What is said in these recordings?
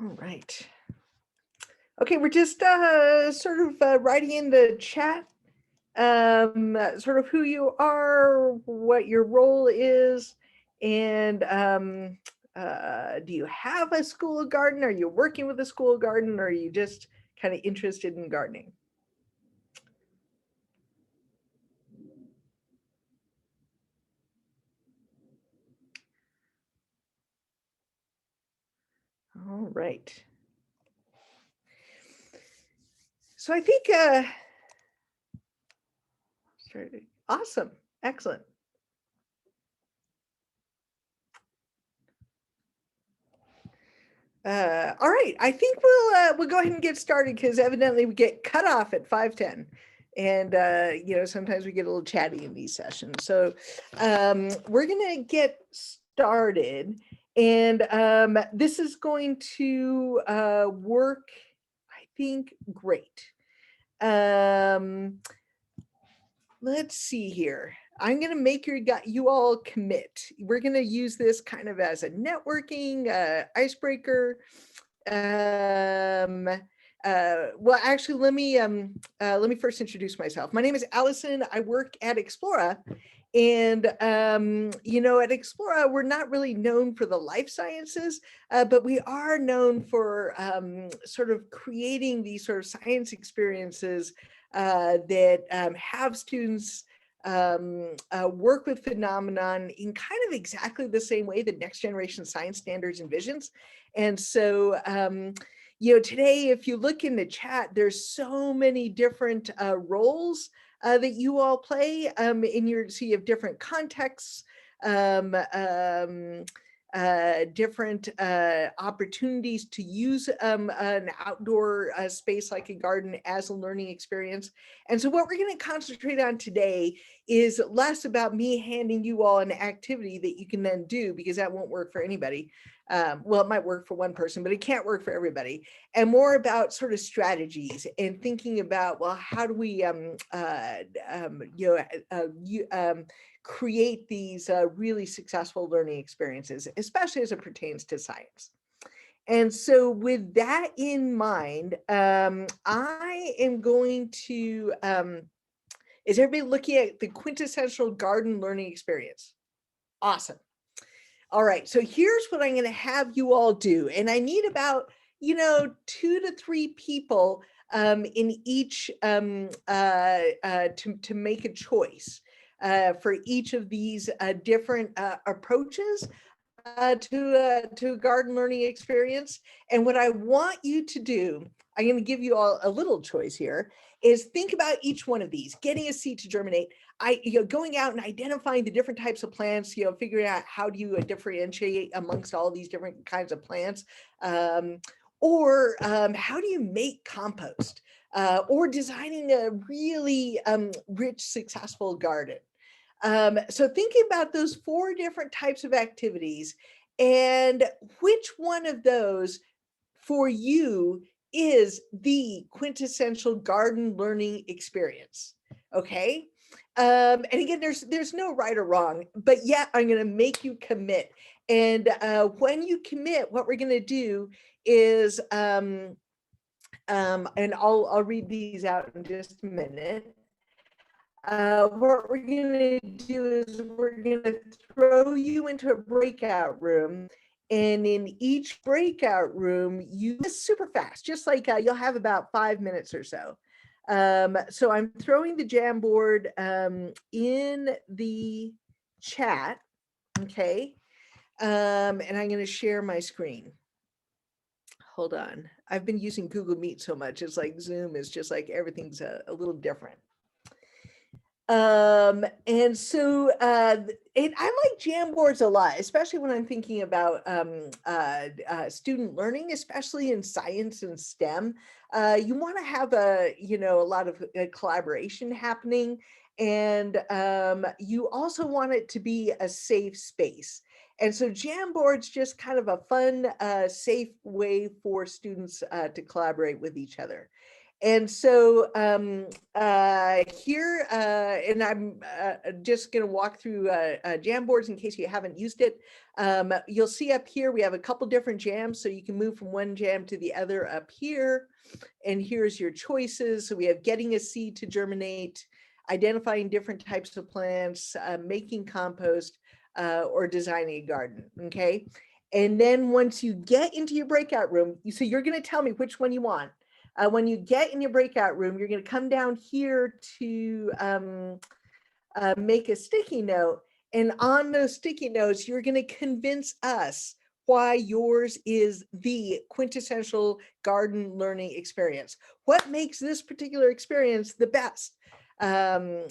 All right. Okay, we're just sort of writing in the chat, sort of who you are, what your role is, and do you have a school garden? Are you working with a school garden? Or are you just kind of interested in gardening? All right. So I think, awesome, excellent. All right, I think we'll go ahead and get started because evidently we get cut off at 5:10, and you know, sometimes we get a little chatty in these sessions. So we're gonna get started, and this is going to work, I think, great. Let's see here. I'm going to make you all commit. We're going to use this kind of as a networking icebreaker. Well, actually, let me first introduce myself. My name is Allison. I work at Explora, and you know, at Explora, we're not really known for the life sciences, but we are known for sort of creating these sort of science experiences that have students work with phenomenon in kind of exactly the same way that next generation science standards envisions. And so, you know, today, if you look in the chat, there's so many different roles that you all play in your, so you have different contexts, different opportunities to use an outdoor space like a garden as a learning experience. And so what we're going to concentrate on today is less about me handing you all an activity that you can then do, because that won't work for anybody. Well, it might work for one person, but it can't work for everybody. And more about sort of strategies and thinking about, well, how do we create these really successful learning experiences, especially as it pertains to science. And so with that in mind, I am going to, is everybody looking at the quintessential garden learning experience? Awesome. All right, so here's what I'm going to have you all do. And I need about, you know, 2 to 3 people in each to make a choice for each of these different approaches to a garden learning experience. And what I want you to do, I'm going to give you all a little choice here, is think about each one of these, getting a seed to germinate, going out and identifying the different types of plants, figuring out how do you differentiate amongst all these different kinds of plants, or how do you make compost, or designing a really rich, successful garden. So thinking about those 4 different types of activities and which one of those for you is the quintessential garden learning experience. Okay. And again, there's no right or wrong, but yet I'm going to make you commit. And when you commit, what we're going to do is, and I'll read these out in just a minute. What we're going to do is we're going to throw you into a breakout room. And in each breakout room, it's super fast, just like you'll have about 5 minutes or so. So I'm throwing the Jamboard in the chat, okay? And I'm going to share my screen. Hold on. I've been using Google Meet so much. It's like Zoom is just like everything's a little different. And so I like Jamboards a lot, especially when I'm thinking about student learning, especially in science and STEM. You want to have a lot of collaboration happening, and you also want it to be a safe space. And so Jamboard's just kind of a fun, safe way for students to collaborate with each other. And so here, and I'm just going to walk through Jamboards in case you haven't used it. You'll see up here, we have a couple different jams, so you can move from one jam to the other up here. And here's your choices. So we have getting a seed to germinate, identifying different types of plants, making compost, or designing a garden, okay? And then once you get into your breakout room, so you're going to tell me which one you want. When you get in your breakout room, you're going to come down here to make a sticky note. And on those sticky notes, you're going to convince us why yours is the quintessential garden learning experience. What makes this particular experience the best? And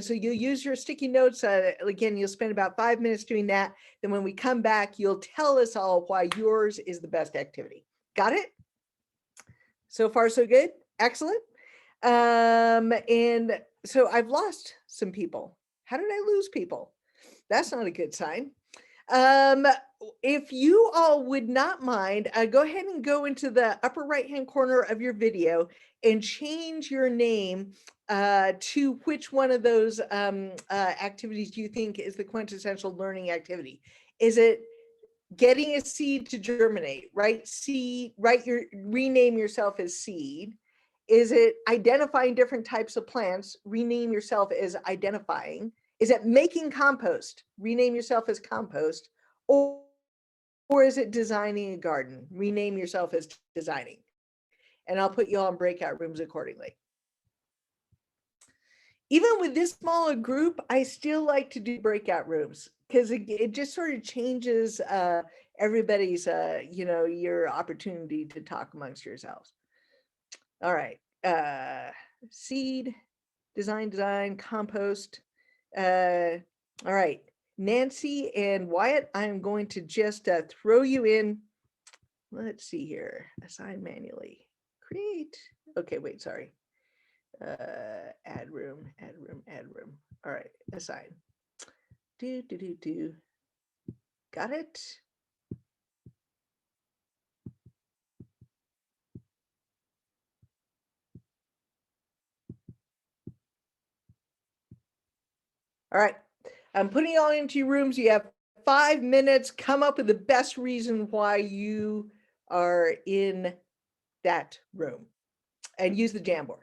so you use your sticky notes. Again, you'll spend about 5 minutes doing that. Then when we come back, you'll tell us all why yours is the best activity. Got it? So far, so good. Excellent. And so I've lost some people. How did I lose people? That's not a good sign. If you all would not mind, go ahead and go into the upper right-hand corner of your video and change your name to which one of those activities you think is the quintessential learning activity. Is it getting a seed to germinate, right? Seed, rename yourself as seed. Is it identifying different types of plants? Rename yourself as identifying. Is it making compost? Rename yourself as compost. Or is it designing a garden? Rename yourself as designing. And I'll put you all in breakout rooms accordingly. Even with this small a group, I still like to do breakout rooms because it just sort of changes everybody's, your opportunity to talk amongst yourselves. All right, seed, design, compost. All right, Nancy and Wyatt, I'm going to just throw you in. Let's see here, assign manually, create. Okay, wait, sorry. Add room. All right, assign. Got it. All right, I'm putting you all into your rooms. You have 5 minutes. Come up with the best reason why you are in that room and use the Jamboard.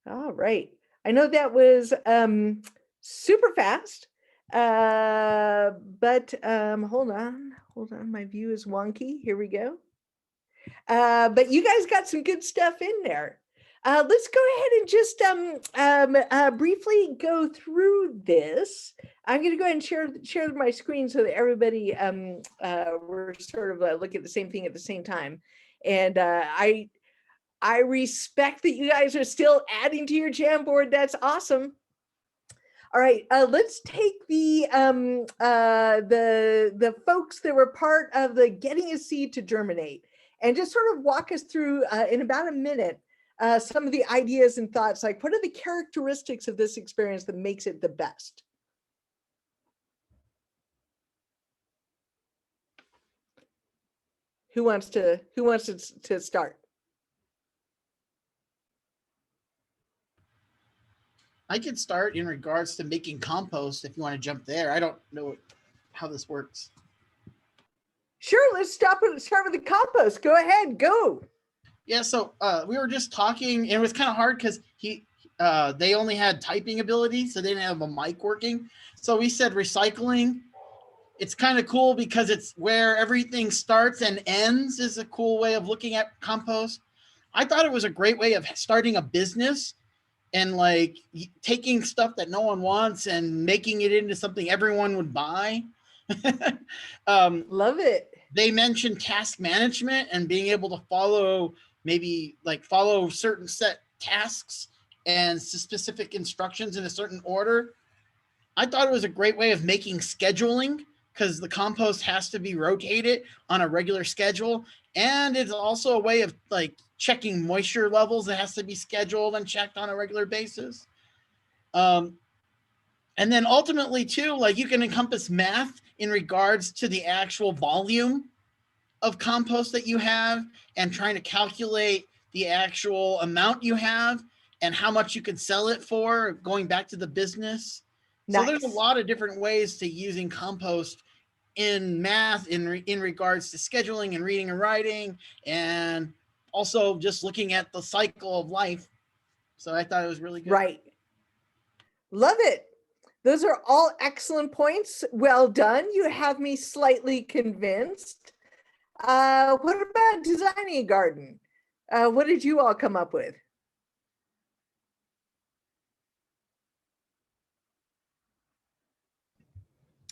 All right. I know that was super fast, but hold on. My view is wonky. Here we go. But you guys got some good stuff in there. Let's go ahead and just briefly go through this. I'm going to go ahead and share my screen so that everybody we're sort of looking at the same thing at the same time. And I respect that you guys are still adding to your Jamboard. That's awesome. All right, let's take the folks that were part of the Getting a Seed to Germinate and just sort of walk us through in about a minute some of the ideas and thoughts, like what are the characteristics of this experience that makes it the best? Who wants to start? I could start in regards to making compost if you want to jump there. I don't know how this works. Sure, let's start with the compost. Go ahead, go. Yeah, so we were just talking, and it was kind of hard because they only had typing ability, so they didn't have a mic working. So we said recycling. It's kind of cool because it's where everything starts and ends is a cool way of looking at compost. I thought it was a great way of starting a business and like taking stuff that no one wants and making it into something everyone would buy. Love it. They mentioned task management and being able to follow certain set tasks and specific instructions in a certain order. I thought it was a great way of making scheduling because the compost has to be rotated on a regular schedule. And it's also a way of like checking moisture levels that has to be scheduled and checked on a regular basis. And then ultimately too, like you can encompass math in regards to the actual volume of compost that you have and trying to calculate the actual amount you have and how much you can sell it for, going back to the business. Nice. So there's a lot of different ways to using compost in math in regards to scheduling and reading and writing, and also just looking at the cycle of life. So I thought it was really good. Right. Love it. Those are all excellent points. Well done. You have me slightly convinced. What about designing a garden? What did you all come up with?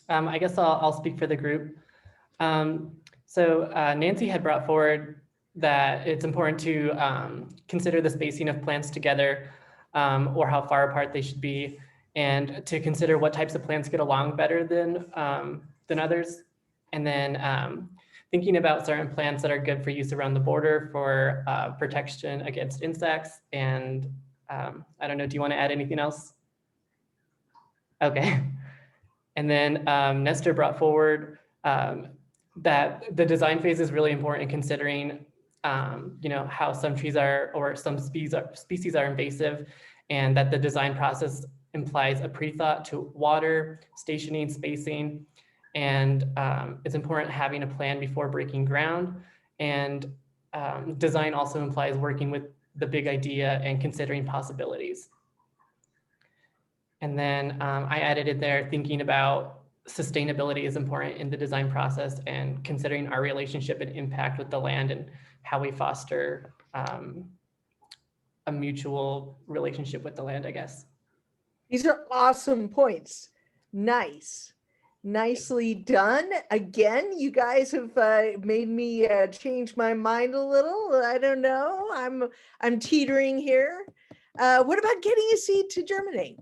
I guess I'll speak for the group. So Nancy had brought forward that it's important to consider the spacing of plants together or how far apart they should be, and to consider what types of plants get along better than others. And then thinking about certain plants that are good for use around the border for protection against insects. And I don't know, do you want to add anything else? Okay. And then Nestor brought forward that the design phase is really important in considering, how some trees are, or some species are invasive, and that the design process implies a pre-thought to water, stationing, spacing, and it's important having a plan before breaking ground. And design also implies working with the big idea and considering possibilities. And then I added it there, thinking about sustainability is important in the design process and considering our relationship and impact with the land and how we foster a mutual relationship with the land, I guess. These are awesome points. Nice. Nicely done. Again, you guys have made me change my mind a little. I don't know. I'm teetering here. What about getting a seed to germinate?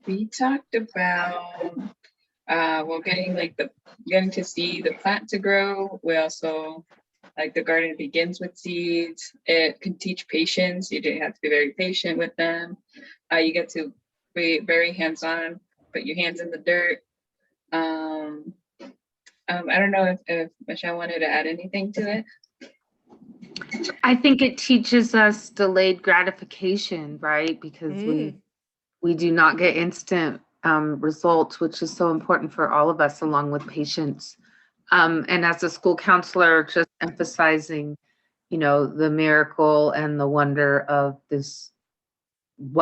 We talked about getting to see the plant to grow. We also the garden begins with seeds. It can teach patience. You do have to be very patient with them. You get to be very hands-on, put your hands in the dirt. I don't know if Michelle wanted to add anything to it. I think it teaches us delayed gratification, right? Because we do not get instant results, which is so important for all of us, along with patience. And as a school counselor, just emphasizing, you know, the miracle and the wonder of this,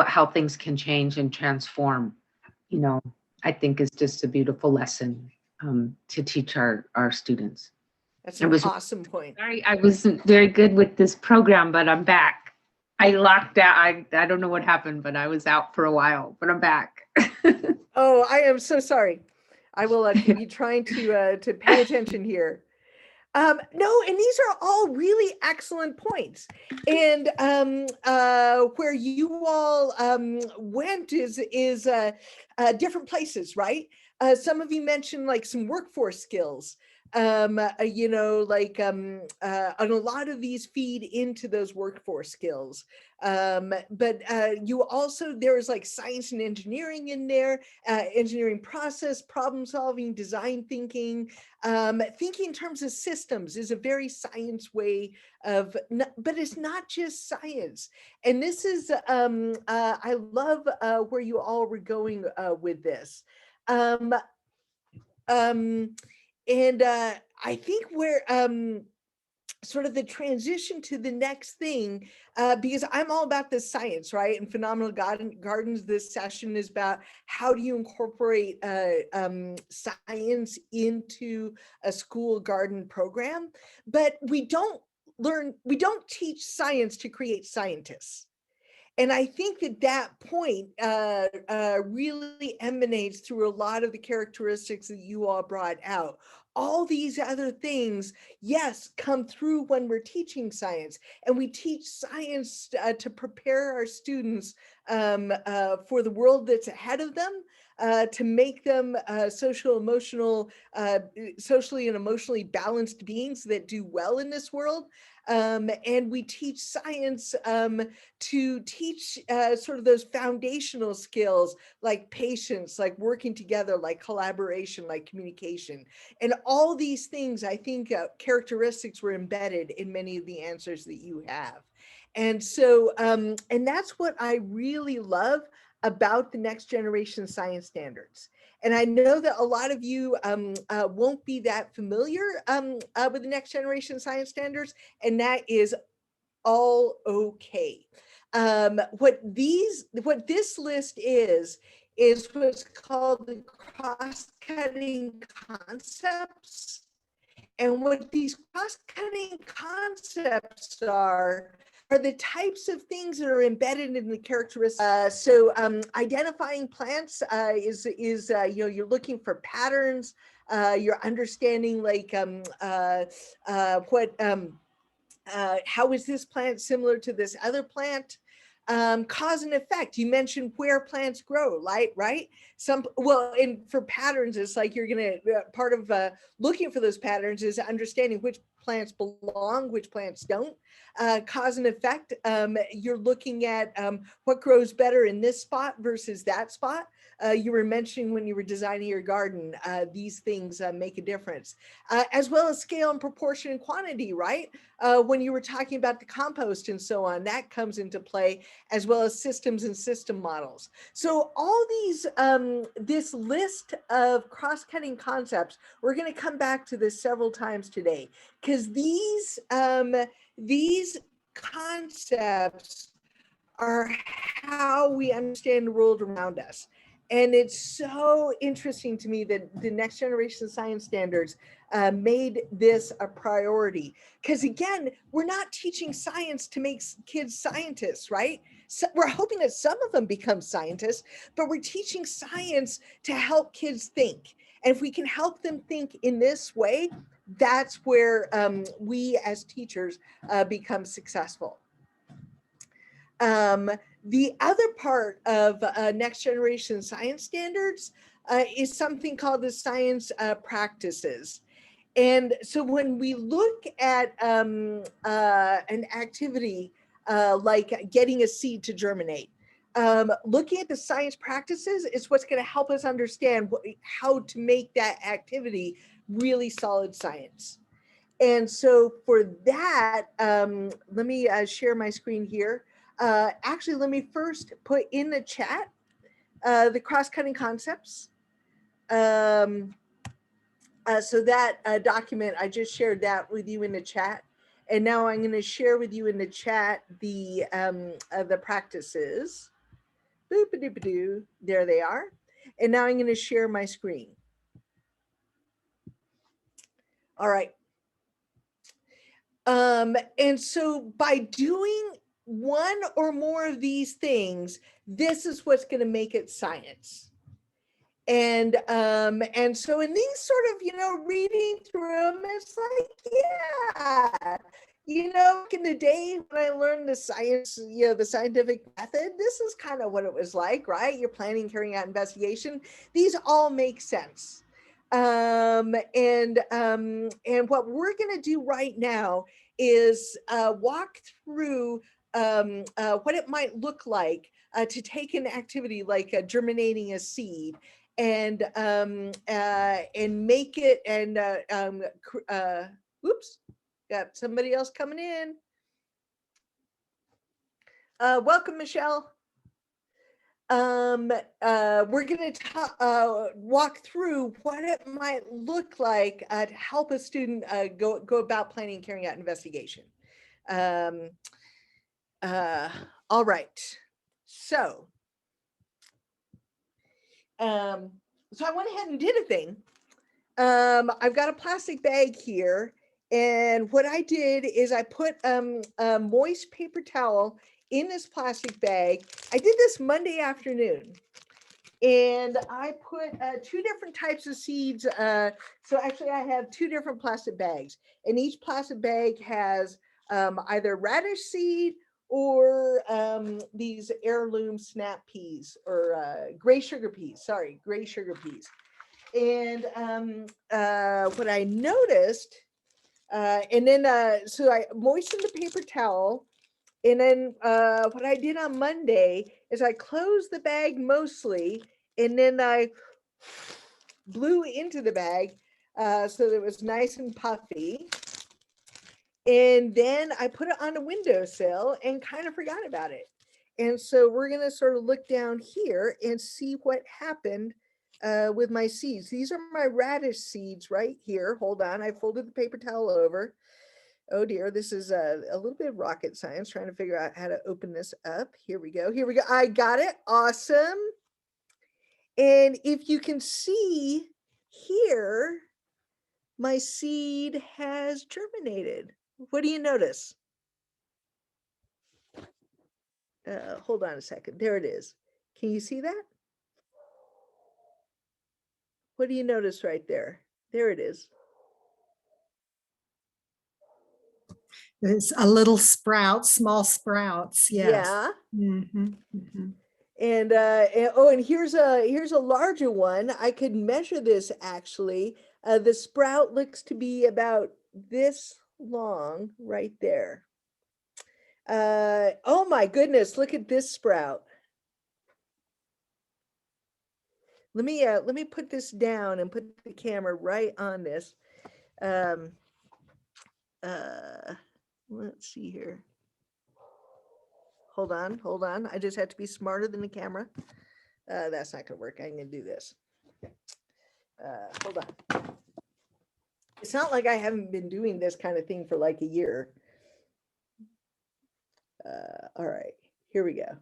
how things can change and transform, you know, I think is just a beautiful lesson to teach our students. That's an awesome point. Sorry, I wasn't very good with this program, but I'm back. I locked out. I don't know what happened, but I was out for a while, but I'm back. Oh, I am so sorry. I will be trying to pay attention here. No, and these are all really excellent points. And where you all went is different places, right? Some of you mentioned like some workforce skills. You know, like and a lot of these feed into those workforce skills. But you also, there's like science and engineering in there, engineering process, problem solving, design thinking. Thinking in terms of systems is a very science way of, but it's not just science. And this is, I love where you all were going with this. And I think where sort of the transition to the next thing, because I'm all about this science, right? And Phenomenal Gardens, this session is about how do you incorporate science into a school garden program, but we don't teach science to create scientists. And I think that point really emanates through a lot of the characteristics that you all brought out. All these other things, yes, come through when we're teaching science, and we teach science to prepare our students for the world that's ahead of them, to make them socially and emotionally balanced beings that do well in this world. And we teach science to teach sort of those foundational skills like patience, like working together, like collaboration, like communication. And all these things, I think characteristics were embedded in many of the answers that you have. And so, and that's what I really love about the next generation science standards. And I know that a lot of you won't be that familiar with the next generation science standards, and that is all okay. What this list is what's called the cross-cutting concepts. And what these cross-cutting concepts are the types of things that are embedded in the characteristics. So identifying plants is you know, you're looking for patterns, you're understanding like how is this plant similar to this other plant? Cause and effect. You mentioned where plants grow, right? And for patterns, it's like you're gonna, part of looking for those patterns is understanding which plants belong, which plants don't. Cause and effect, you're looking at what grows better in this spot versus that spot. You were mentioning when you were designing your garden, these things make a difference, as well as scale and proportion and quantity, right? When you were talking about the compost and so on, that comes into play, as well as systems and system models. So all these, this list of cross-cutting concepts, we're going to come back to this several times today, because these concepts are how we understand the world around us. And it's so interesting to me that the next generation science standards made this a priority. Because again, we're not teaching science to make kids scientists, right? So we're hoping that some of them become scientists, but we're teaching science to help kids think. And if we can help them think in this way, that's where we as teachers become successful. The other part of next generation science standards is something called the science practices. And so when we look at an activity like getting a seed to germinate, looking at the science practices is what's going to help us understand how to make that activity really solid science. And so for that, let me share my screen here. Actually, let me first put in the chat the cross-cutting concepts. So that document, I just shared that with you in the chat. And now I'm going to share with you in the chat the practices. Boop-a-doop-a-doo. There they are. And now I'm going to share my screen. All right. And so by doing one or more of these things, this is what's going to make it science. And so in these sort of, reading through them, it's like, yeah, in the day when I learned the science, the scientific method, this is kind of what it was like, right? You're planning, carrying out investigation. These all make sense. And what we're going to do right now is walk through what it might look like to take an activity like germinating a seed and make it whoops, got somebody else coming in. Welcome, Michelle. We're going to walk through what it might look like to help a student go about planning and carrying out investigation. All right. So I went ahead and did a thing. I've got a plastic bag here, and what I did is I put a moist paper towel in this plastic bag. I did this Monday afternoon, and I put 2 different types of seeds. So actually I have 2 different plastic bags, and each plastic bag has either radish seed or these heirloom snap peas, or gray sugar peas, gray sugar peas. And what I noticed, and then so I moistened the paper towel, and then what I did on Monday is I closed the bag mostly, and then I blew into the bag so that it was nice and puffy. And then I put it on a windowsill and kind of forgot about it. And so we're going to sort of look down here and see what happened with my seeds. These are my radish seeds right here. Hold on. I folded the paper towel over. Oh dear, this is a little bit of rocket science, trying to figure out how to open this up. Here we go. Here we go. I got it. Awesome. And if you can see here, my seed has germinated. What do you notice? Hold on a second. There it is. Can you see that? What do you notice right there? There it is. It's a little sprout, small sprouts. Yes. Yeah. Mm-hmm, mm-hmm. And oh, and here's a larger one. I could measure this actually. The sprout looks to be about this long right there. Oh my goodness, look at this sprout. Let me put this down and put the camera right on this. Let's see here. Hold on. I just have to be smarter than the camera. That's not gonna work. I'm gonna do this. Hold on. It's not like I haven't been doing this kind of thing for like a year. All right, here we go.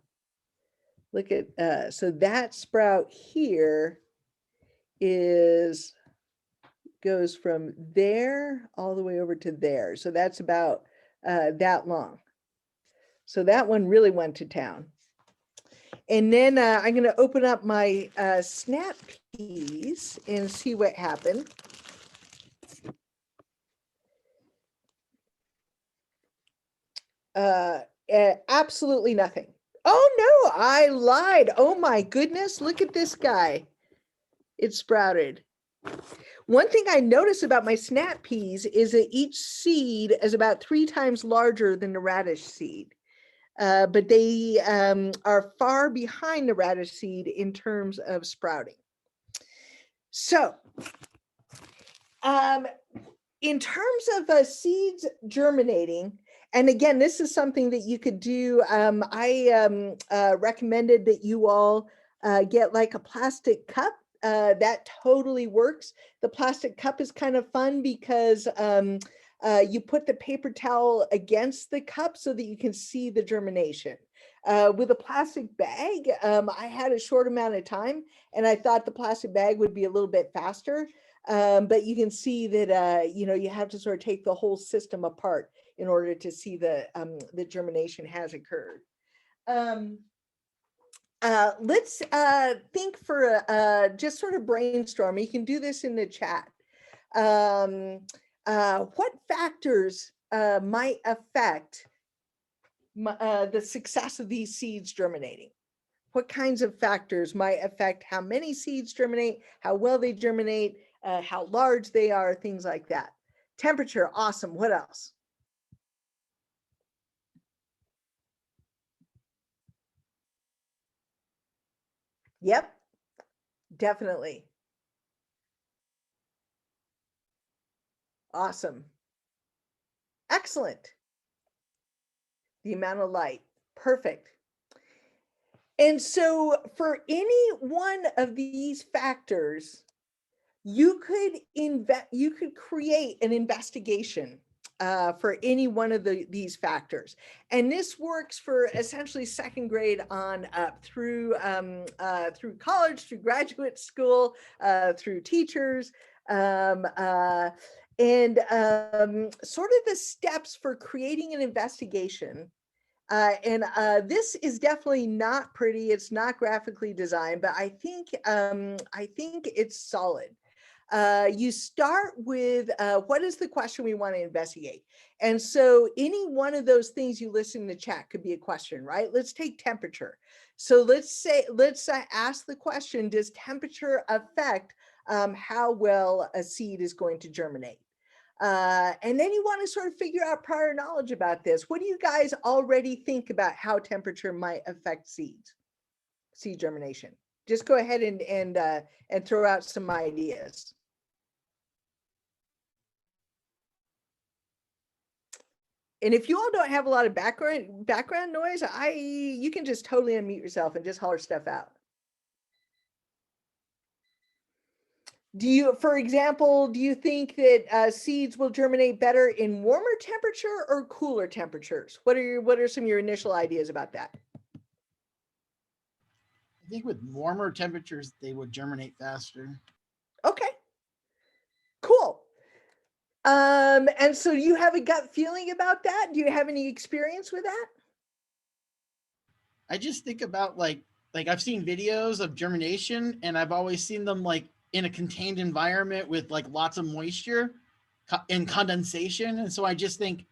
Look at, so that sprout here goes from there all the way over to there. So that's about that long. So that one really went to town. And then I'm going to open up my snap peas and see what happened. Absolutely nothing. Oh no, I lied. Oh my goodness, look at this guy. It sprouted. One thing I noticed about my snap peas is that each seed is about 3 times larger than the radish seed. But they are far behind the radish seed in terms of sprouting. So, in terms of seeds germinating, and again, this is something that you could do. I recommended that you all get like a plastic cup that totally works. The plastic cup is kind of fun because you put the paper towel against the cup so that you can see the germination. With a plastic bag, I had a short amount of time and I thought the plastic bag would be a little bit faster. But you can see that, you know, you have to sort of take the whole system apart in order to see the germination has occurred. Let's think for just sort of brainstorm. You can do this in the chat. What factors might affect the success of these seeds germinating? What kinds of factors might affect how many seeds germinate, how well they germinate, how large they are, things like that. Temperature, awesome. What else? Yep, definitely. Awesome. Excellent. The amount of light. Perfect. And so for any one of these factors, you could create an investigation for any one of these factors. And this works for essentially second grade on up through college, through graduate school, through teachers, and sort of the steps for creating an investigation. This is definitely not pretty. It's not graphically designed, but I think it's solid. You start with what is the question we want to investigate? And so any one of those things you list in the chat could be a question, right? Let's take temperature. So let's ask the question, does temperature affect how well a seed is going to germinate? And then you want to sort of figure out prior knowledge about this. What do you guys already think about how temperature might affect seed germination? Just go ahead and throw out some ideas. And if you all don't have a lot of background noise, you can just totally unmute yourself and just holler stuff out. For example, do you think that seeds will germinate better in warmer temperature or cooler temperatures? What are some of your initial ideas about that? I think with warmer temperatures, they would germinate faster. Okay, cool. And so you have a gut feeling about that? Do you have any experience with that? I just think about like I've seen videos of germination and I've always seen them like in a contained environment with like lots of moisture and condensation. And so I just think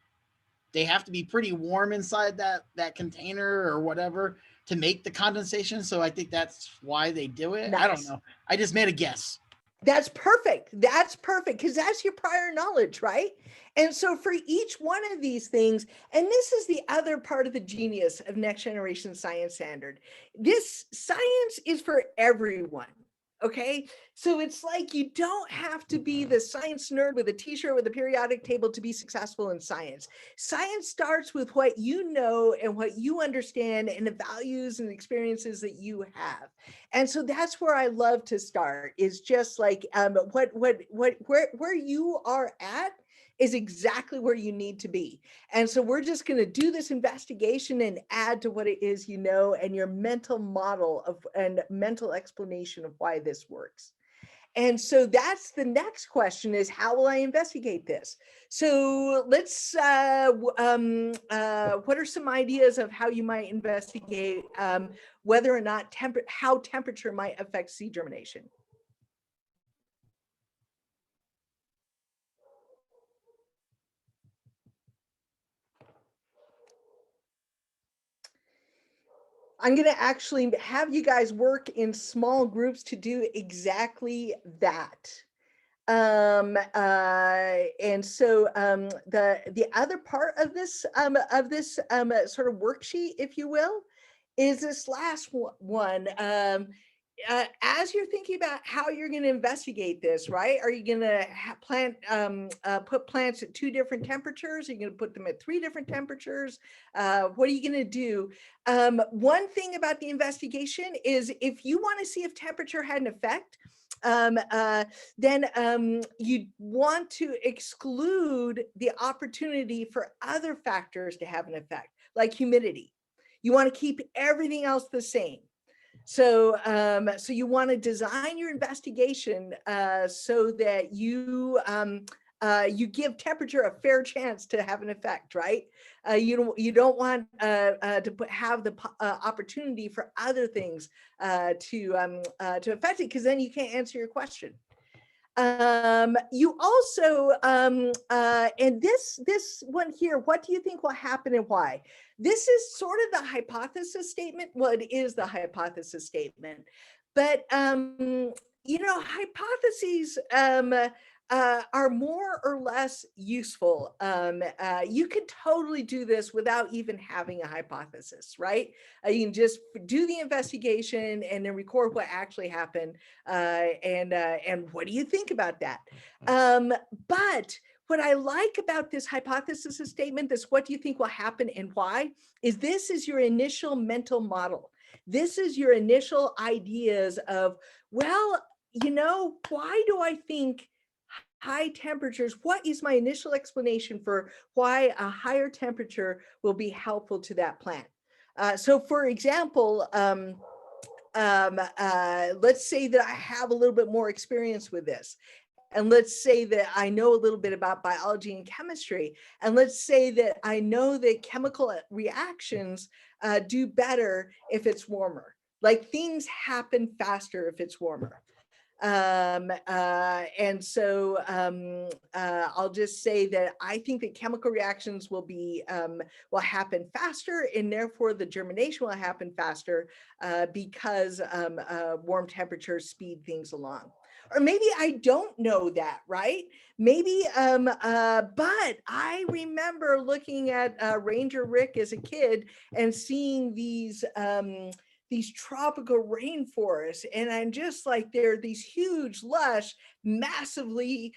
they have to be pretty warm inside that container or whatever to make the condensation. So I think that's why they do it. Nice. I don't know. I just made a guess. That's perfect. That's perfect because that's your prior knowledge, right? And so for each one of these things, and this is the other part of the genius of Next Generation Science Standard, this science is for everyone. Okay, so it's like you don't have to be the science nerd with a t-shirt with a periodic table to be successful in science. Science starts with what you know and what you understand and the values and experiences that you have. And so that's where I love to start, is just like where you are at is exactly where you need to be. And so we're just going to do this investigation and add to what it is you know and your mental model of and mental explanation of why this works. And so that's the next question, is how will I investigate this? So let's, what are some ideas of how you might investigate whether or not how temperature might affect seed germination? I'm going to actually have you guys work in small groups to do exactly that. And so the other part of this sort of worksheet, if you will, is this last one. As you're thinking about how you're going to investigate this, right? Are you going to put plants at 2 different temperatures? Are you going to put them at 3 different temperatures? What are you going to do? One thing about the investigation is if you want to see if temperature had an effect, then you want to exclude the opportunity for other factors to have an effect, like humidity. You want to keep everything else the same. So, so you want to design your investigation so that you give temperature a fair chance to have an effect, right? You don't want to have the opportunity for other things to affect it, because then you can't answer your question. You also, and this one here, what do you think will happen and why? This is sort of the hypothesis statement. Well, it is the hypothesis statement, but hypotheses are more or less useful. You could totally do this without even having a hypothesis, right? You can just do the investigation and then record what actually happened. And what do you think about that? But what I like about this hypothesis statement, this what do you think will happen and why, is this is your initial mental model. This is your initial ideas of, well, why do I think high temperatures? What is my initial explanation for why a higher temperature will be helpful to that plant? So for example, let's say that I have a little bit more experience with this. And let's say that I know a little bit about biology and chemistry. And let's say that I know that chemical reactions do better if it's warmer. Like things happen faster if it's warmer. And so I'll just say that I think that chemical reactions will happen faster, and therefore the germination will happen faster because warm temperatures speed things along. Or maybe I don't know that, right? Maybe, but I remember looking at Ranger Rick as a kid and seeing these tropical rainforests, and I'm just like, they're these huge, lush, massively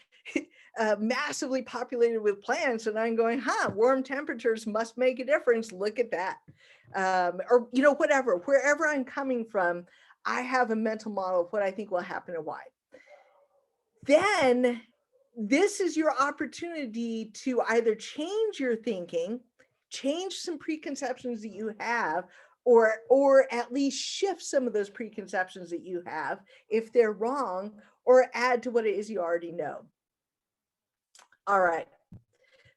massively populated with plants, and I'm going, warm temperatures must make a difference. Look at that. Or whatever, wherever I'm coming from, I have a mental model of what I think will happen and why. Then this is your opportunity to either change your thinking, change some preconceptions that you have, or at least shift some of those preconceptions that you have if they're wrong, or add to what it is you already know. All right,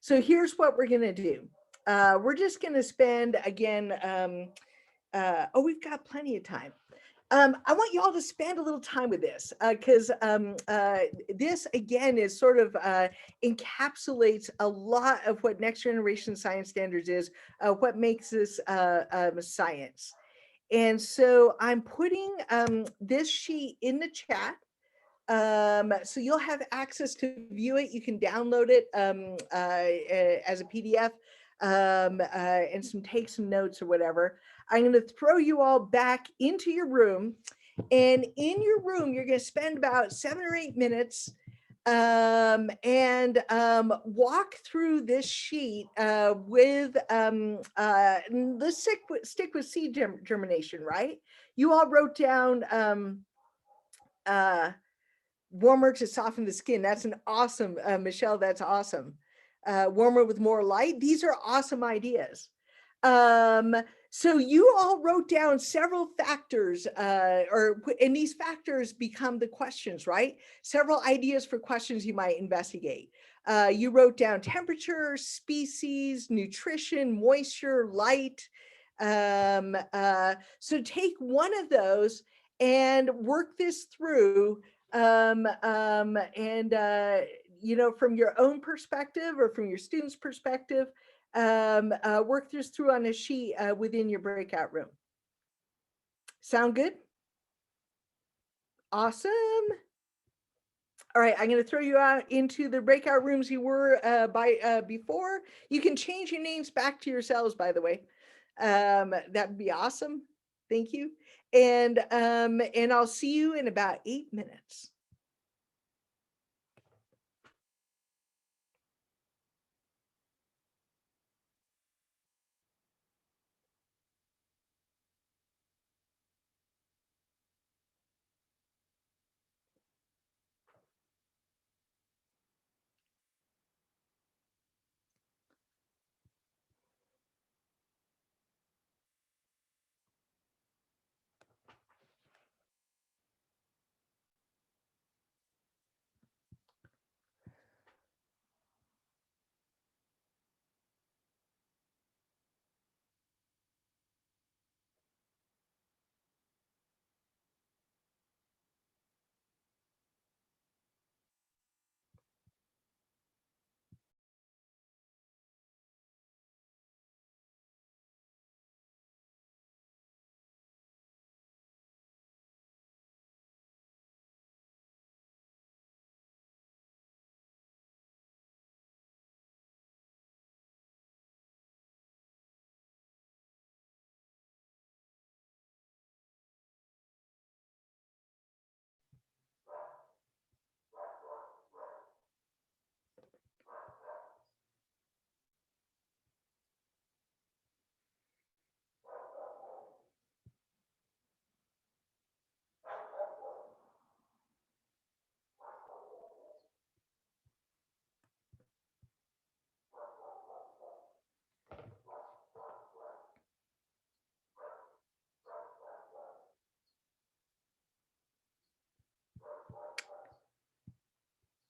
so here's what we're gonna do. We're just gonna spend, again, we've got plenty of time. I want you all to spend a little time with this, because this, again, is sort of encapsulates a lot of what next generation science standards is, what makes this science. And so I'm putting this sheet in the chat. So you'll have access to view it. You can download it as a PDF and take some notes or whatever. I'm going to throw you all back into your room, and in your room, you're going to spend about 7 or 8 minutes and walk through this sheet with, let's stick with seed germination, right? You all wrote down warmer to soften the skin. That's an awesome, Michelle, that's awesome. Warmer with more light. These are awesome ideas. So you all wrote down several factors, and these factors become the questions, right? Several ideas for questions you might investigate. You wrote down temperature, species, nutrition, moisture, light. So take one of those and work this through, and from your own perspective or from your students' perspective, work this through on a sheet within your breakout room. Sound good? Awesome. All right, I'm going to throw you out into the breakout rooms you were before. You can change your names back to yourselves, by the way. That would be awesome. Thank you. And I'll see you in about 8 minutes.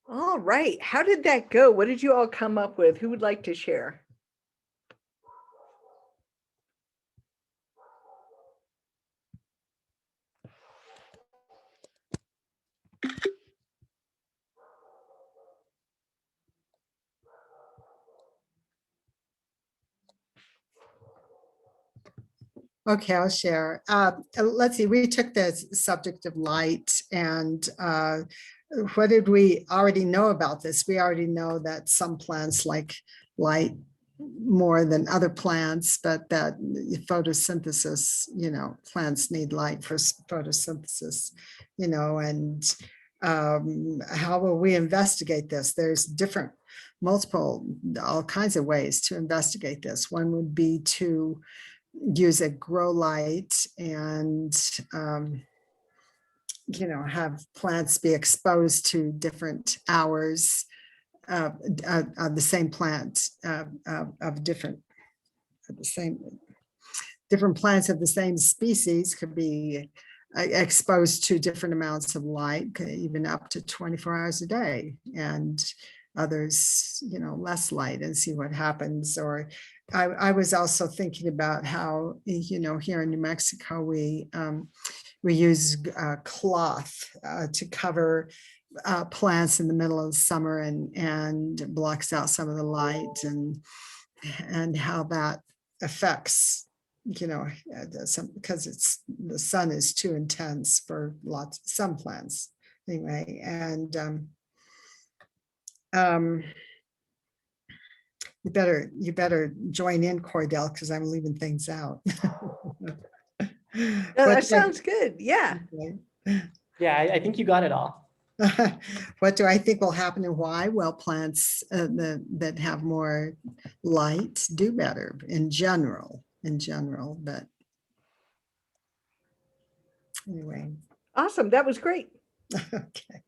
All right. How did that go? What did you all come up with? Who would like to share? Okay, I'll share. Let's see, we took the subject of light and what did we already know about this? We already know that some plants like light more than other plants, but that photosynthesis, plants need light for photosynthesis, and how will we investigate this? There's all kinds of ways to investigate this. One would be to use a grow light and have plants be exposed to different hours of the same plant of different plants of the same species could be exposed to different amounts of light, even up to 24 hours a day, and others less light, and see what happens. Or I was also thinking about how here in New Mexico we use cloth to cover plants in the middle of the summer and blocks out some of the light, and how that affects because the sun is too intense for some plants anyway. And you better join in, Cordell, because I'm leaving things out. That sounds good. Yeah. Yeah, I think you got it all. What do I think will happen and why? Well, plants that have more light do better in general, but anyway. Awesome. That was great. Okay.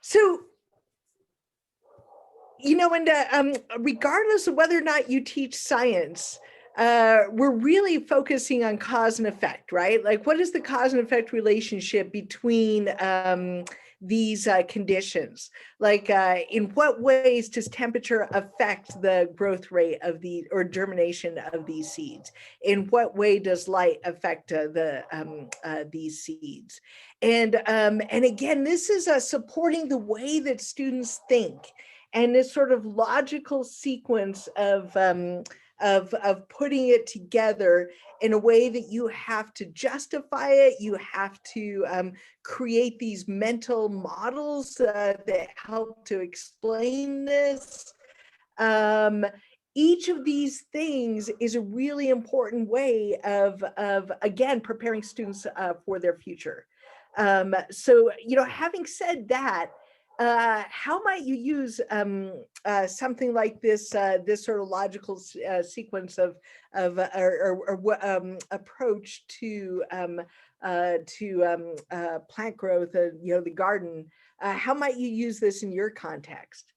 So, and regardless of whether or not you teach science, we're really focusing on cause and effect, right? Like, what is the cause and effect relationship between these conditions? Like, in what ways does temperature affect the growth rate of or germination of these seeds? In what way does light affect these seeds? And again, this is supporting the way that students think, and this sort of logical sequence of putting it together in a way that you have to justify it. You have to create these mental models that help to explain this. Each of these things is a really important way of again, preparing students for their future. So, having said that, how might you use something like this sort of logical sequence of approach to plant growth, the garden? How might you use this in your context?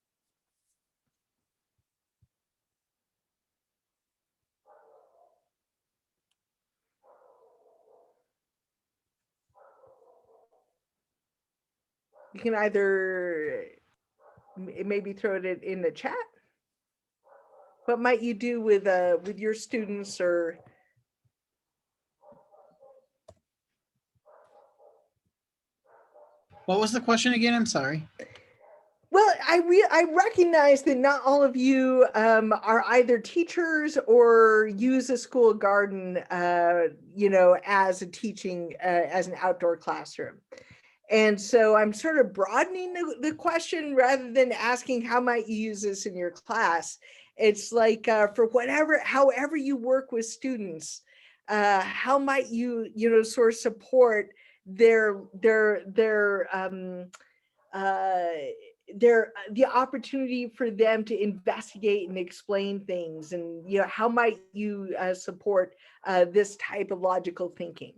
You can either maybe throw it in the chat. What might you do with your students? Or What was the question again? I'm sorry. well, I recognize that not all of you are either teachers or use a school garden, as a teaching as an outdoor classroom. And so I'm sort of broadening the question rather than asking how might you use this in your class. It's like for however you work with students, how might you sort of support the opportunity for them to investigate and explain things, and how might you support this type of logical thinking?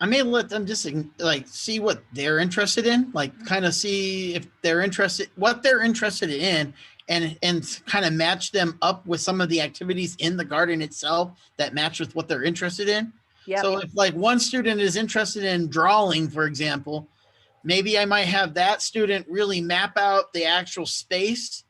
I may let them just like see what they're interested in, like kind of see if they're interested, what they're interested in, and kind of match them up with some of the activities in the garden itself that match with what they're interested in. Yeah. So if like one student is interested in drawing, for example, maybe I might have that student really map out the actual space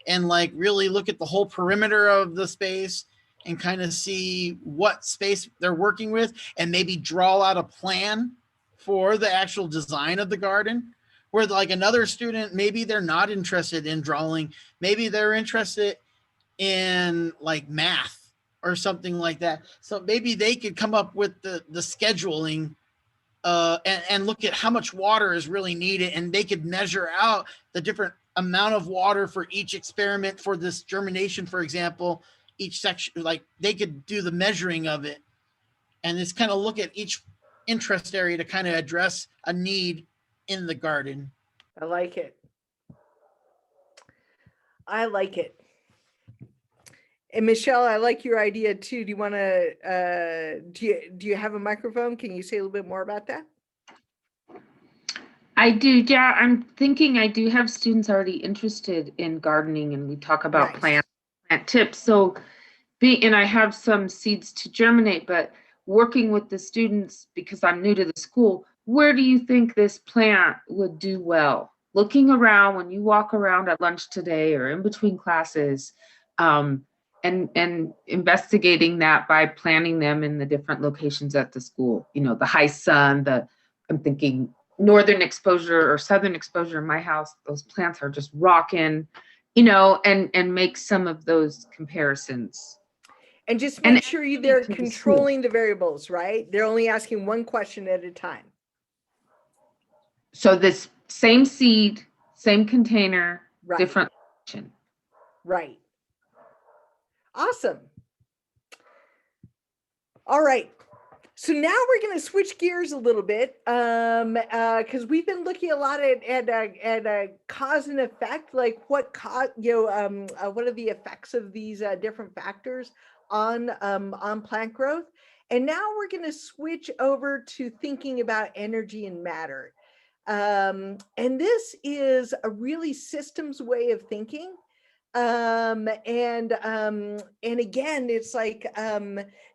and like really look at the whole perimeter of the space and kind of see what space they're working with and maybe draw out a plan for the actual design of the garden. Where like another student, maybe they're not interested in drawing, maybe they're interested in like math or something like that. So maybe they could come up with the scheduling and look at how much water is really needed, and they could measure out the different amount of water for each experiment. For this germination, for example, each section, like they could do the measuring of it and just kind of look at each interest area to kind of address a need in the garden. I like it. I like it. And Michelle, I like your idea too. Do you want to, do you have a microphone? Can you say a little bit more about that? I do, yeah. I'm thinking I do have students already interested in gardening, and we talk about Nice. plant tips. So and I have some seeds to germinate, but working with the students, because I'm new to the school, where do you think this plant would do well? Looking around when you walk around at lunch today or in between classes, and investigating that by planting them in the different locations at the school. You know, the high sun, I'm thinking northern exposure or southern exposure in my house, those plants are just rocking, you know, and make some of those comparisons. And just And make sure they're to the controlling the variables, right? They're only asking one question at a time. So this same seed, same container, Right. different location. Right. Awesome. All right. So now we're going to switch gears a little bit because we've been looking a lot at cause and effect, like what what are the effects of these different factors on plant growth. And now we're going to switch over to thinking about energy and matter. And this is a really systems way of thinking. And again, it's like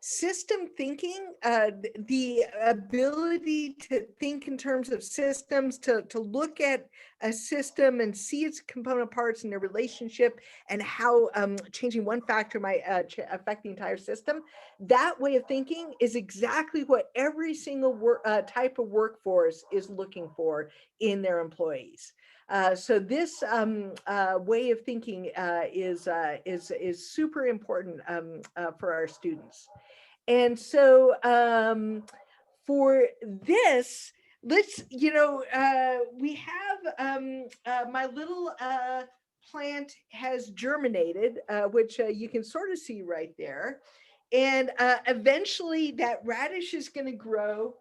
system thinking, the ability to think in terms of systems, to look at a system and see its component parts and their relationship, and how changing one factor might affect the entire system. That way of thinking is exactly what every single type of workforce is looking for in their employees. So this way of thinking is super important for our students. And so for this, let's, we have my little plant has germinated, which you can sort of see right there. And eventually that radish is going to grow,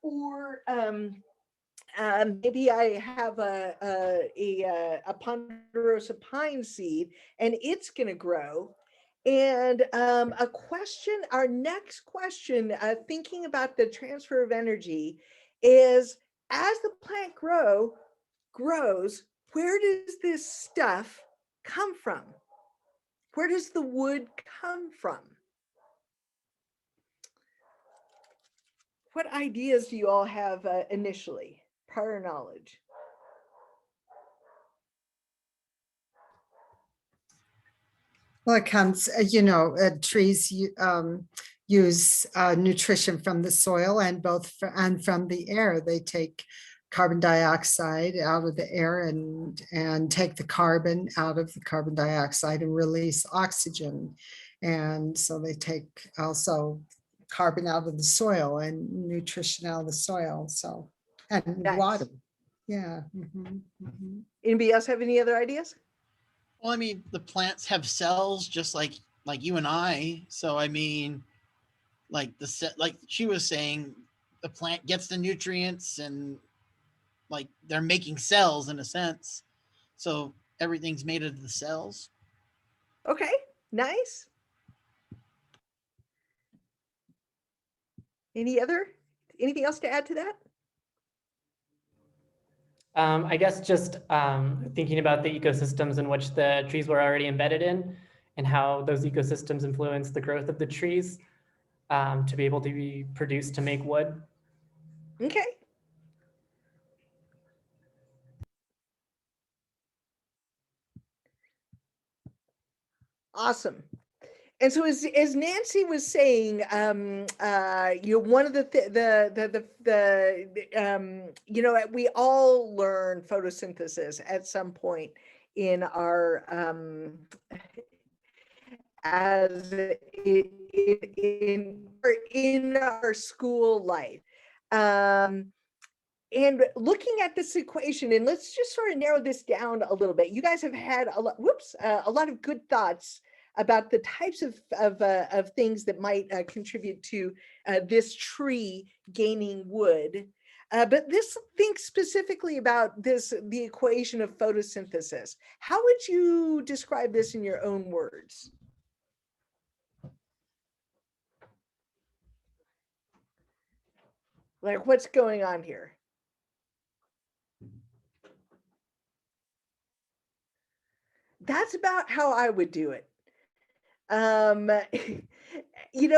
or maybe I have a ponderosa pine seed and it's going to grow. And our next question, thinking about the transfer of energy, is as the plant grows, where does this stuff come from? Where does the wood come from? What ideas do you all have initially? Prior knowledge. Well, it comes, trees use nutrition from the soil and from the air. They take carbon dioxide out of the air and take the carbon out of the carbon dioxide and release oxygen. And so they take also carbon out of the soil and nutrition out of the soil. So, and Nice. water. Yeah. Mm-hmm, mm-hmm. Anybody else have any other ideas? Well, I mean, the plants have cells just like you and I. So I mean, like like she was saying, the plant gets the nutrients and like they're making cells in a sense. So everything's made of the cells. Okay, nice. Any other Anything else to add to that? I guess just thinking about the ecosystems in which the trees were already embedded in and how those ecosystems influence the growth of the trees to be able to be produced to make wood. Okay. Awesome. And so as Nancy was saying, one of we all learn photosynthesis at some point in our in our school life. And looking at this equation, and let's just sort of narrow this down a little bit. You guys have had a lot of good thoughts about the types of things that might contribute to this tree gaining wood. But think specifically about the equation of photosynthesis. How would you describe this in your own words? Like, what's going on here? That's about how I would do it.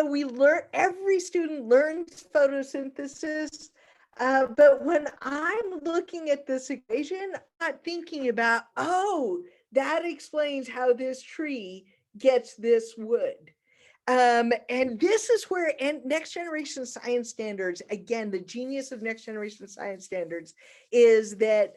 We learn, every student learns photosynthesis, but when I'm looking at this equation, I'm not thinking about, oh, that explains how this tree gets this wood. And this is where next generation science standards, again, the genius of next generation science standards is that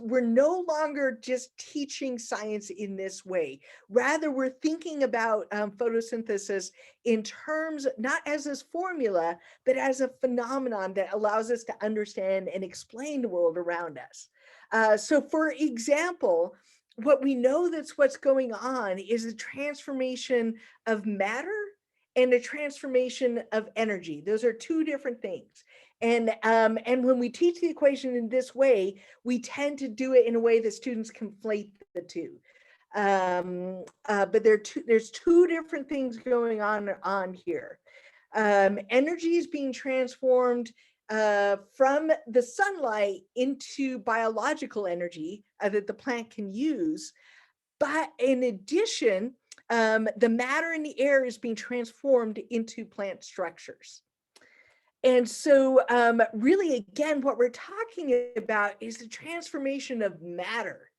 we're no longer just teaching science in this way. Rather, we're thinking about photosynthesis in terms, not as this formula, but as a phenomenon that allows us to understand and explain the world around us. So for example, what we know that's what's going on is a transformation of matter and a transformation of energy. Those are two different things. And when we teach the equation in this way, we tend to do it in a way that students conflate the two. But there's two different things going on here. Energy is being transformed from the sunlight into biological energy that the plant can use. But in addition, the matter in the air is being transformed into plant structures. And so really, again, what we're talking about is the transformation of matter,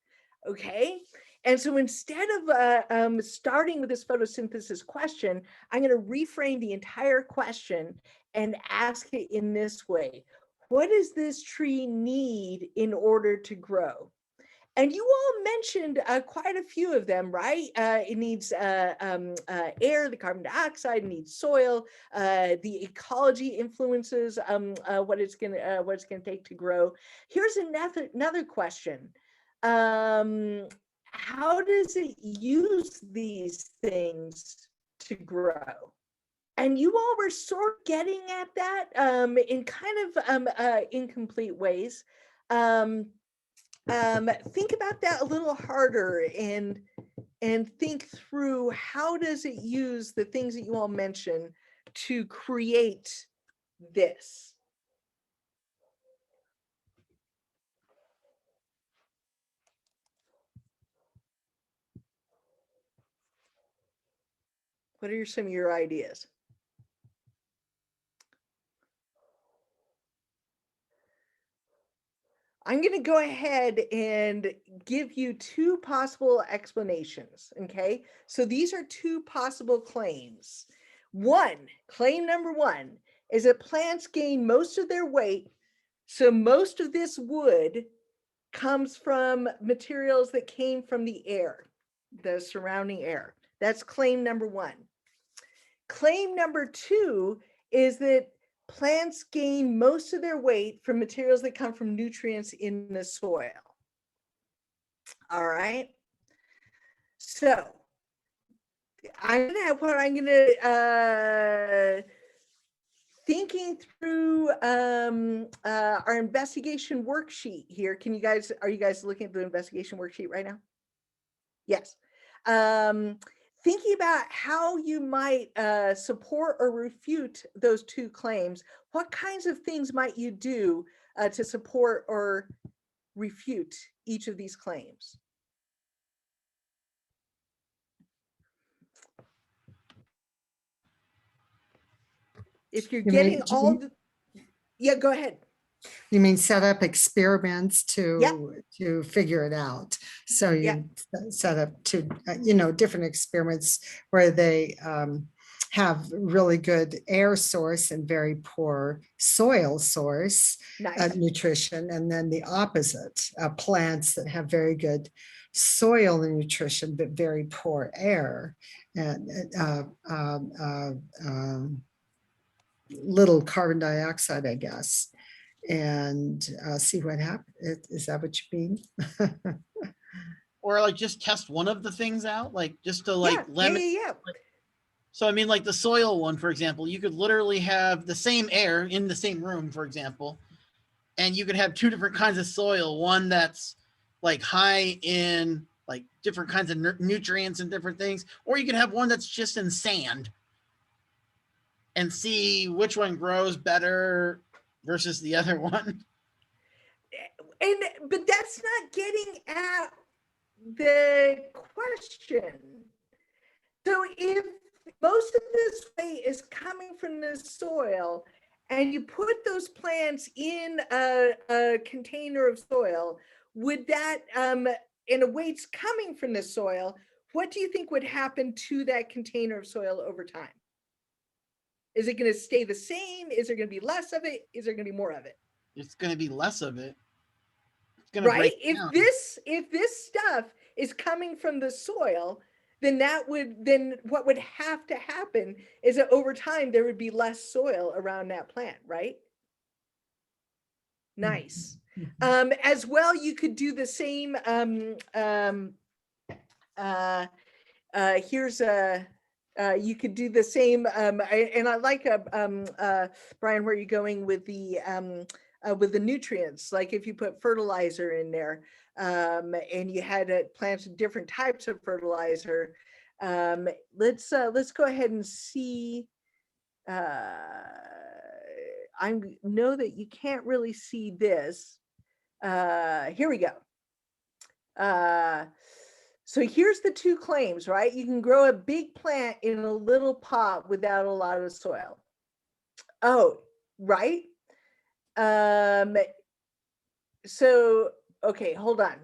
okay? And so instead of starting with this photosynthesis question, I'm going to reframe the entire question and ask it in this way. What does this tree need in order to grow? And you all mentioned quite a few of them, right? It needs air, the carbon dioxide, it needs soil, the ecology influences what it's gonna take to grow. Here's another question. How does it use these things to grow? And you all were sort of getting at that in kind of incomplete ways. Think about that a little harder and think through how does it use the things that you all mentioned to create this. What are some of your ideas? I'm going to go ahead and give you two possible explanations, okay? So these are two possible claims. Claim number one is that plants gain most of their weight, so most of this wood comes from materials that came from the air, the surrounding air. That's claim number one. Claim number two is that plants gain most of their weight from materials that come from nutrients in the soil. All right. So I'm gonna thinking through our investigation worksheet here. Are you guys looking at the investigation worksheet right now? Yes. thinking about how you might support or refute those two claims, what kinds of things might you do to support or refute each of these claims? If you're You getting mean- all the, yeah, go ahead. You mean set up experiments Yep. to figure it out? So you Yep. set up to, different experiments where they have really good air source and very poor soil source Nice. nutrition, and then the opposite, plants that have very good soil nutrition but very poor air and little carbon dioxide, I guess, and see what happens. Is that what you mean? Or like just test one of the things out, like just to like Yeah, limit. yeah. So I mean, like the soil one, for example, you could literally have the same air in the same room, for example, and you could have two different kinds of soil, one that's like high in like different kinds of nutrients and different things, or you could have one that's just in sand and see which one grows better versus the other one. But that's not getting at the question. So if most of this way is coming from the soil and you put those plants in a container of soil, would that, and a weight's coming from the soil, what do you think would happen to that container of soil over time? Is it going to stay the same? Is there going to be less of it? Is there going to be more of it? It's going to be less of it. It's going to Right? break If down. this stuff is coming from the soil, then what would have to happen is that over time there would be less soil around that plant, right? Nice. As well, you could do the same. Here's a. You could do the same, and I like Brian, where you're going with the nutrients. Like if you put fertilizer in there, and you had plants with different types of fertilizer. Let's go ahead and see. I know that you can't really see this. Here we go. So here's the two claims, right? You can grow a big plant in a little pot without a lot of soil. Oh, right. So, okay, hold on.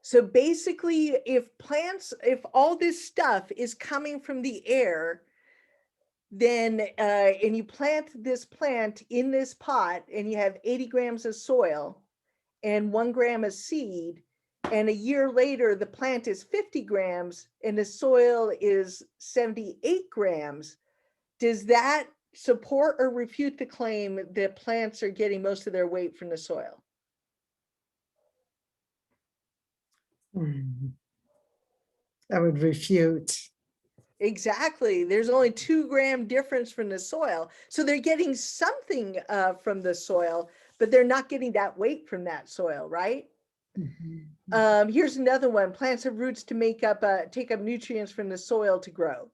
So basically, if all this stuff is coming from the air, then and you plant this plant in this pot and you have 80 grams of soil and 1 gram of seed, and a year later the plant is 50 grams and the soil is 78 grams, does that support or refute the claim that plants are getting most of their weight from the soil? That would refute. Exactly. There's only 2 gram difference from the soil. So they're getting something from the soil, but they're not getting that weight from that soil, right? Here's another one. Plants have roots to take up nutrients from the soil to grow.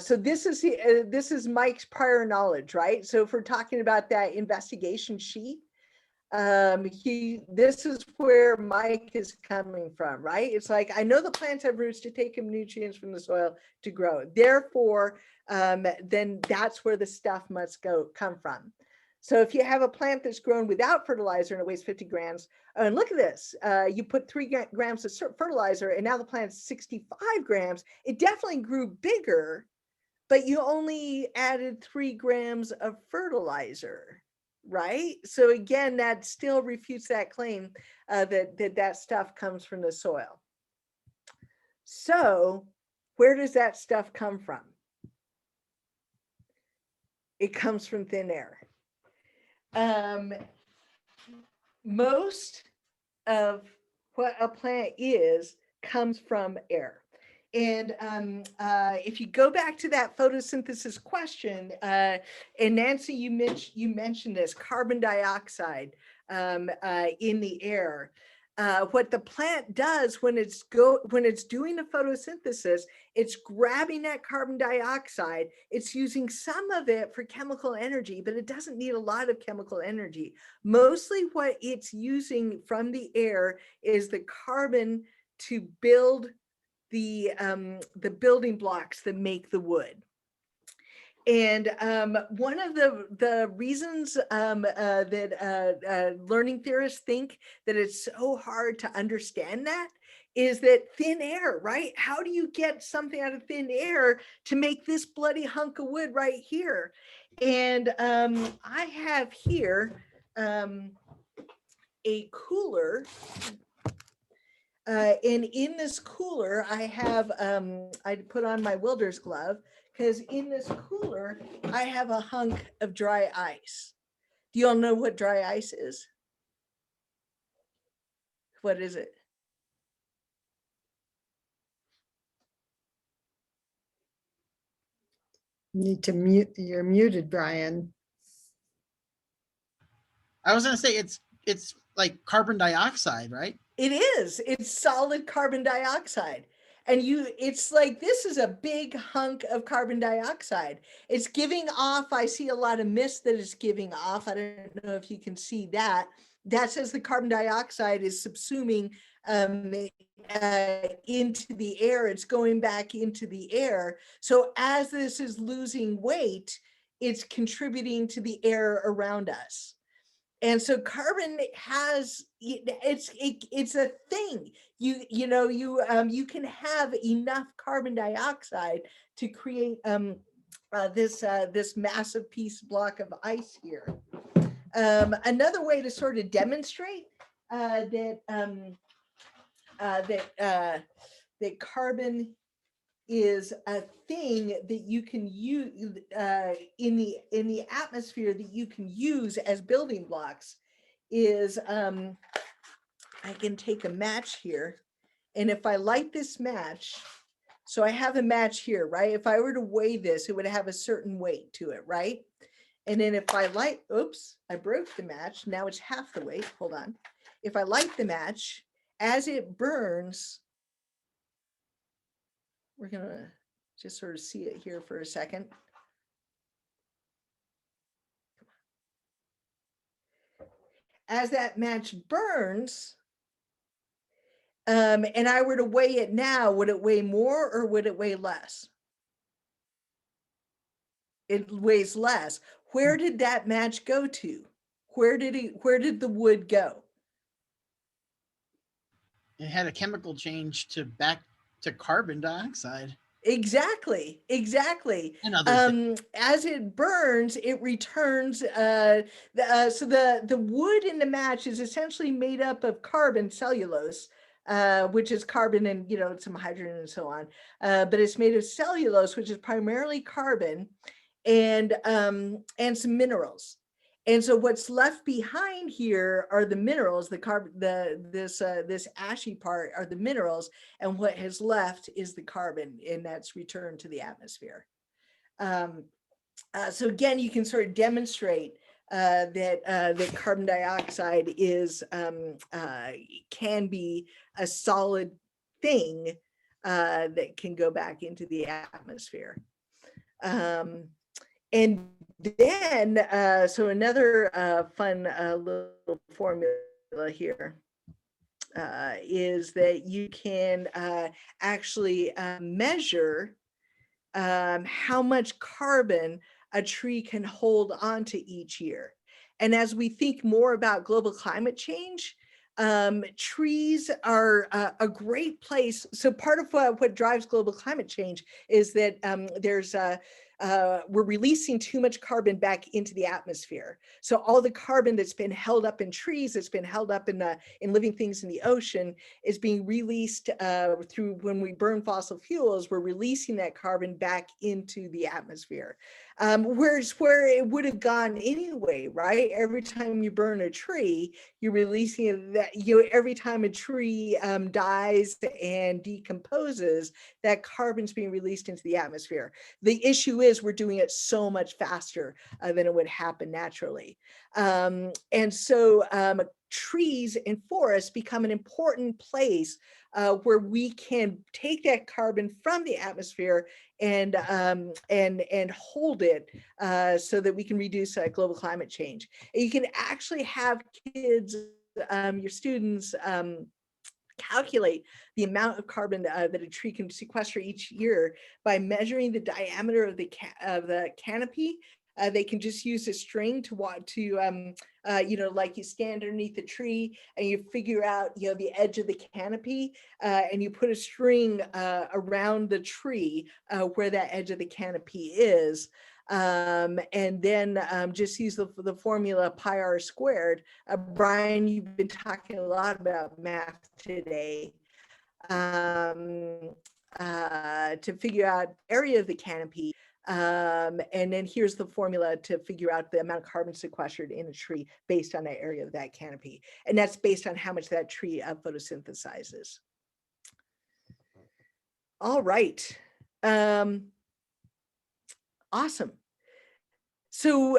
So this is Mike's prior knowledge, right? So if we're talking about that investigation sheet, this is where Mike is coming from, right? It's like, I know the plants have roots to take in nutrients from the soil to grow. Therefore, then that's where the stuff must come from. So if you have a plant that's grown without fertilizer and it weighs 50 grams, and look at this, you put 3 grams of fertilizer and now the plant's 65 grams, it definitely grew bigger, but you only added 3 grams of fertilizer. Right? So again, that still refutes that claim that stuff comes from the soil. So where does that stuff come from? It comes from thin air. Most of what a plant is comes from air. And if you go back to that photosynthesis question, and Nancy, you mentioned this carbon dioxide in the air. What the plant does when it's doing the photosynthesis, it's grabbing that carbon dioxide. It's using some of it for chemical energy, but it doesn't need a lot of chemical energy. Mostly what it's using from the air is the carbon to build the building blocks that make the wood. And one of the reasons that learning theorists think that it's so hard to understand that is that thin air, right? How do you get something out of thin air to make this bloody hunk of wood right here? And I have here a cooler. And in this cooler, I have, I put on my welder's glove, because in this cooler, I have a hunk of dry ice. Do you all know what dry ice is? What is it? You need to mute, you're muted, Brian. I was gonna say it's like carbon dioxide, right? It is. It's solid carbon dioxide. And it's like, this is a big hunk of carbon dioxide. It's giving off, I see a lot of mist that it's giving off. I don't know if you can see that. That says the carbon dioxide is subsuming into the air. It's going back into the air. So as this is losing weight, it's contributing to the air around us. And so carbon has, it's a thing. You can have enough carbon dioxide to create this massive block of ice here. Another way to sort of demonstrate that carbon is a thing that you can use in the atmosphere that you can use as building blocks is I can take a match here, and if I light this match, so I have a match here, right? If I were to weigh this, it would have a certain weight to it, right? And then if I light, oops, I broke the match. Now it's half the weight. Hold on. If I light the match, as it burns, we're gonna just sort of see it here for a second. As that match burns, and I were to weigh it now, would it weigh more or would it weigh less? It weighs less. Where did that match go to? Where did the wood go? It had a chemical change back to carbon dioxide. Exactly. And other things. As it burns, it returns. So the wood in the match is essentially made up of carbon, cellulose, which is carbon and some hydrogen and so on. But it's made of cellulose, which is primarily carbon, and some minerals. And so what's left behind here are the minerals, the carbon, this ashy part are the minerals, and what has left is the carbon, and that's returned to the atmosphere. So again, you can sort of demonstrate that carbon dioxide can be a solid thing that can go back into the atmosphere. And then, so another fun little formula here is that you can actually measure how much carbon a tree can hold on to each year. And as we think more about global climate change, trees are a great place. So part of what drives global climate change is that we're releasing too much carbon back into the atmosphere. So all the carbon that's been held up in trees, that's been held up in living things in the ocean, is being released through when we burn fossil fuels. We're releasing that carbon back into the atmosphere. Whereas where it would have gone anyway, right? Every time you burn a tree, you're releasing that, every time a tree dies and decomposes, that carbon's being released into the atmosphere. The issue is we're doing it so much faster than it would happen naturally. And so trees and forests become an important place where we can take that carbon from the atmosphere and hold it so that we can reduce global climate change. And you can actually have kids, your students, calculate the amount of carbon that a tree can sequester each year by measuring the diameter of the canopy. They can just use a string to like you stand underneath the tree and you figure out, the edge of the canopy, and you put a string around the tree where that edge of the canopy is. And then just use the formula pi r squared. Brian, you've been talking a lot about math today. To figure out area of the canopy. And then here's the formula to figure out the amount of carbon sequestered in a tree based on the area of that canopy. And that's based on how much that tree photosynthesizes. All right. Awesome. So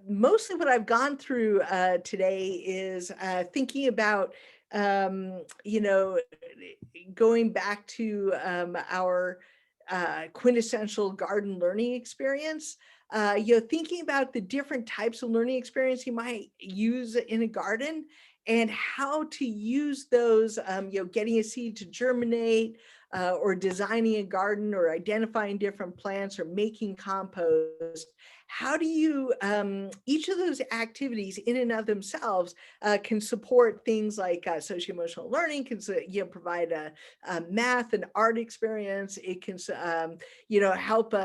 mostly what I've gone through today is thinking about, going back to our quintessential garden learning experience, thinking about the different types of learning experience you might use in a garden and how to use those, getting a seed to germinate, or designing a garden or identifying different plants or making compost. How do you, each of those activities in and of themselves can support things like socio-emotional learning, can provide a math and art experience. It can, help,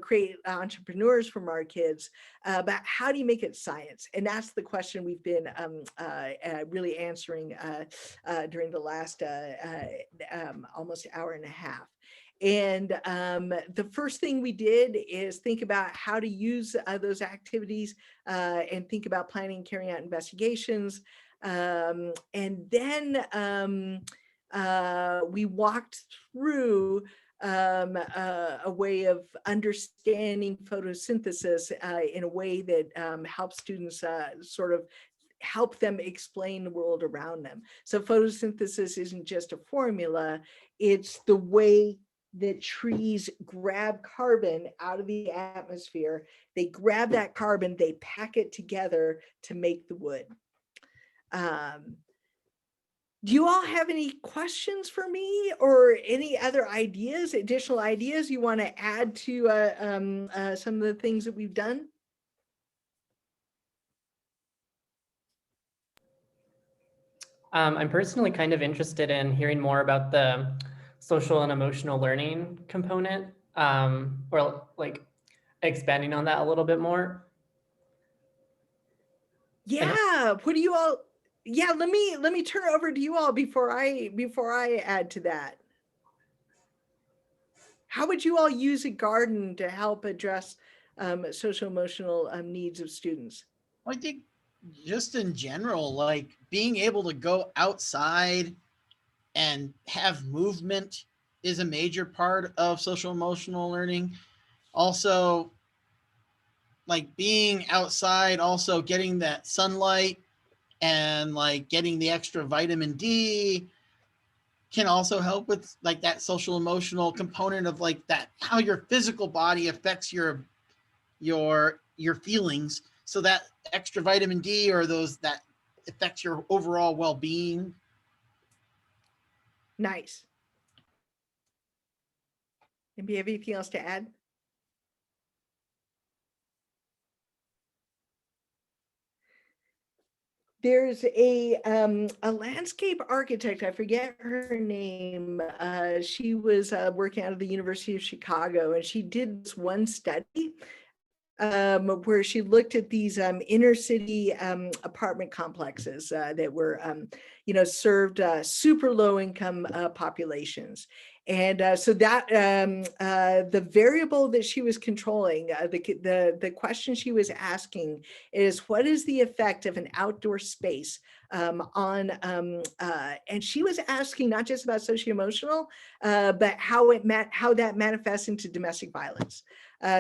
create entrepreneurs from our kids. But how do you make it science? And that's the question we've been really answering during the last almost hour and a half. And the first thing we did is think about how to use those activities and think about planning and carrying out investigations. And then we walked through a way of understanding photosynthesis in a way that helps students sort of help them explain the world around them. So photosynthesis isn't just a formula, it's the way that trees grab carbon out of the atmosphere. They grab that carbon, they pack it together to make the wood. Do you all have any questions for me or any other ideas, additional ideas you want to add to some of the things that we've done? I'm personally kind of interested in hearing more about the social and emotional learning component, or like expanding on that a little bit more. Yeah, what do you all, yeah, let me turn it over to you all before I add to that. How would you all use a garden to help address social emotional needs of students? I think just in general, like being able to go outside and have movement is a major part of social emotional learning. Also, like being outside, also getting that sunlight and like getting the extra vitamin D can also help with like that social emotional component of like that, how your physical body affects your feelings. So that extra vitamin D or those that affects your overall well-being. Nice. Anybody have anything else to add? There's a landscape architect, I forget her name. She was working out of the University of Chicago, and she did this one study where she looked at these inner city apartment complexes that were, served super low income populations. And so that the variable that she was controlling, the question she was asking is, what is the effect of an outdoor space on, and she was asking not just about socio-emotional, but how that manifests into domestic violence.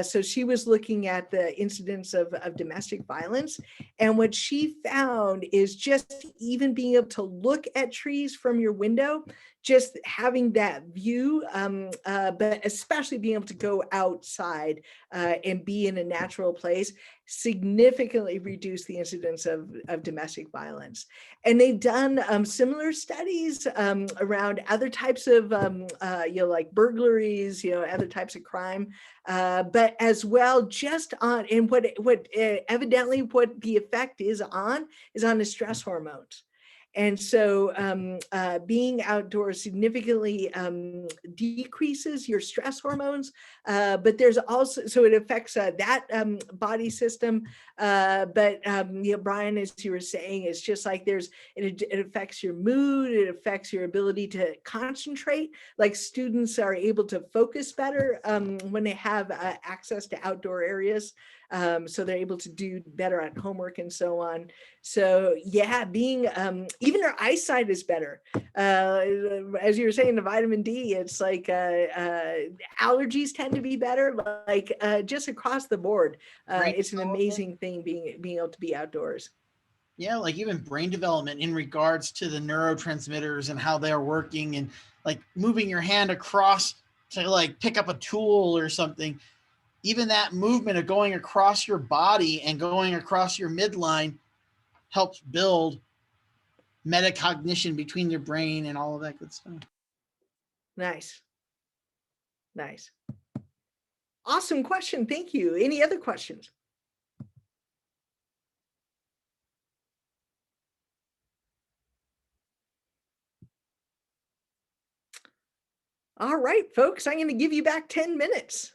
So she was looking at the incidence of domestic violence. And what she found is just even being able to look at trees from your window, just having that view, but especially being able to go outside and be in a natural place, significantly reduce the incidence of domestic violence. And they've done similar studies around other types of, like burglaries, other types of crime, but as well, just on, and what evidently what the effect is on the stress hormones. And so being outdoors significantly decreases your stress hormones, but there's also, so it affects that body system. But Brian, as you were saying, it's just like it affects your mood, it affects your ability to concentrate. Like students are able to focus better when they have access to outdoor areas. So they're able to do better at homework and so on. So yeah, being, even their eyesight is better. As you were saying, the vitamin D, it's like allergies tend to be better, like just across the board. It's an amazing thing being able to be outdoors. Yeah, like even brain development in regards to the neurotransmitters and how they're working, and like moving your hand across to like pick up a tool or something. Even that movement of going across your body and going across your midline helps build metacognition between your brain and all of that good stuff. Nice. Nice. Awesome question. Thank you. Any other questions? All right, folks, I'm going to give you back 10 minutes.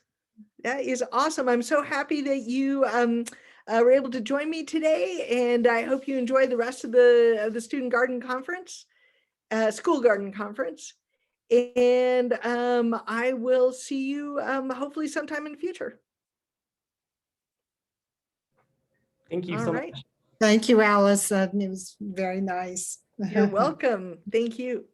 That is awesome. I'm so happy that you were able to join me today, and I hope you enjoy the rest of the Student Garden Conference, School Garden Conference. And I will see you hopefully sometime in the future. Thank you All so right. much. Thank you, Allison. It was very nice. You're welcome. Thank you.